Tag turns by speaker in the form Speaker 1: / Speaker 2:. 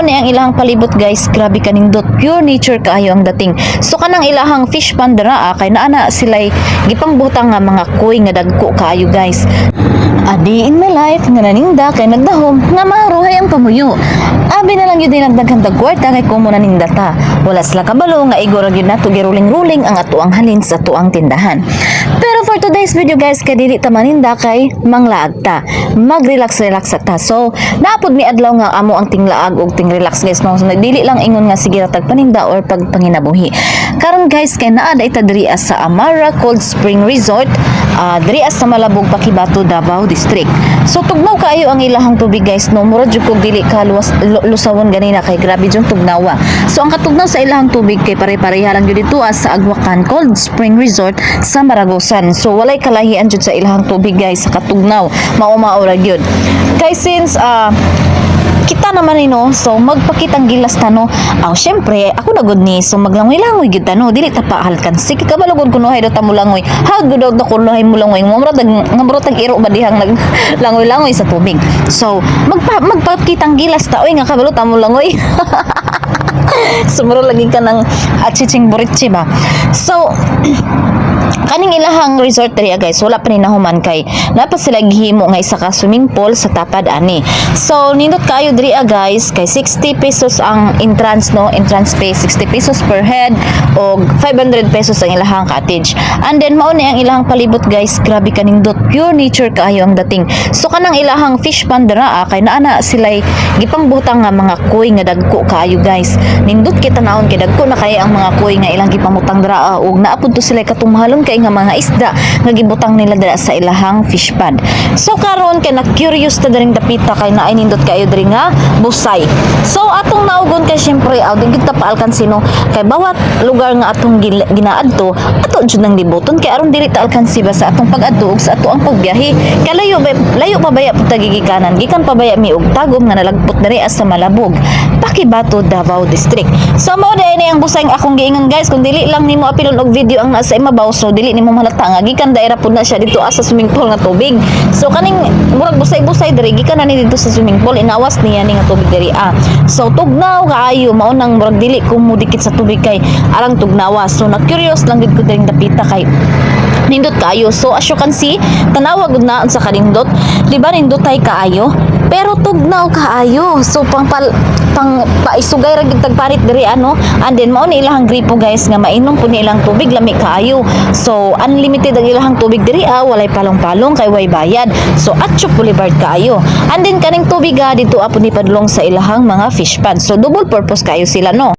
Speaker 1: Ni ang ilahang palibot guys, grabe kanindot, pure nature kaayo ang dating. So kanang ilahang fish pond dira kay naana sila'y gipangbutang nga mga koy nga dagko kaayo guys. Adi in my life nga naninda kay nagdahom nga maruhay ang pamuyo. Abi na lang yun din nagdaghang dagkwarta kay kumo naninda ta. Wala sila kabalo nga igora gyud nato giruling-ruling ang atuang halin sa atuang tindahan. Pero for today's video guys, kay dili ta maninda kay manglaag ta. Mag-relax ta. So naapod mi adlaw nga amo ang tinglaag ug ting-relax guys no. So nagdili lang ingon nga sige ra tagpaninda or pagpanginabuhi. Karon guys kay naa da ita diri sa Amara Cold Spring Resort, diri sa Malabog, Pakibato, Davao District. So tugnaw kaayo ang ilahang tubig guys no. Mura jud kog dili ka lusawon ganina kay grabe jud tugnawa. So ang katugnaw sa ilahang tubig kay pare-pareha lang jud dito sa Agwacan Cold Spring Resort sa Maragosan. So walay kalahian jud sa ilahang tubig guys sa katugnaw. Mao-mao ra gyud. Kay since kita naman no, so magpakitang gilas tano. Syempre ako na gud ni so maglangoy-langoy gyud tano, dili ta pahalkan sige kabalugod kuno hay ta mo langoy. Hagud daw ko lahay mo langoy. Ngamro tag iro ba dihang naglangoy-langoy sa tubig. So magpakitang gilas ta oy nga kabalo ta mo langoy. Sumuro lagi ka ng achiching borichi ba. So kaning ilahang resort diri guys, wala pa ni nahuman kay dapat sila gihimo nga isa ka swimming pool sa tapad ani. So nindot kayo diri guys kay 60 pesos ang entrance no, entrance fee 60 pesos per head og 500 pesos ang ilahang cottage. And then mao ni ang ilahang palibot guys, grabe kanindot, pure nature kaayo ang dating. So kanang ilahang fish pond dira kay naana sila'y gipangbutang nga mga koy nga dagko kaayo guys. Nindot kita naon kay dagko na kay ang mga koy nga ilang gipamutang dira og naapod to sila katumhalon kay nga mga isda nga gibutang nila dira sa ilahang fish pond. So karon kay na curious ta diring dapita kay naay nindot kayo diri nga busay. So atong naugon kay syempre din kita paalkan sino kay bawat lugar nga atong ginaadto ato jud nang libuton kay aron dili ta alkansi ba sa atong pag-adto ug sa ato ang pagbiyahe. Kay layo pabaya pud ta gigikanan gikan pabaya mi og tagom nga nalagpot diri sa Malabog, Pakibato, Davao District. So mao ni ang busay nga akong giingon guys, kung dili lang nimo apilon og video ang nasa imabaw so dili nimo malata nga gikan daera pud na siya dito sa swimming pool nga tubig. So kaning murag busay-busay diri gikan na ni dito sa swimming pool, inawas niya ni nga tubig diri So tugnaw kaayo mao nang murag dili ko mudikit sa tubig kay arang tugnawa. So na curious lang gid ko diring dapita kay nindot kaayo. So as you can see, tanawa gud na sa kanindot, di ba nindotay kaayo pero tugnaw kaayo. So pang paisugay ra gid tagpanit diri ano. And then mao ni ilahang gripo guys nga mainom pud ni ilang tubig lami kaayo. So unlimited ang ilahang tubig diri walay palong-palong kay way bayad. So atcho Boulevard kaayo. And then kaning tubig dito apod ni padulong sa ilahang mga fish pond. So double purpose kaayo sila no.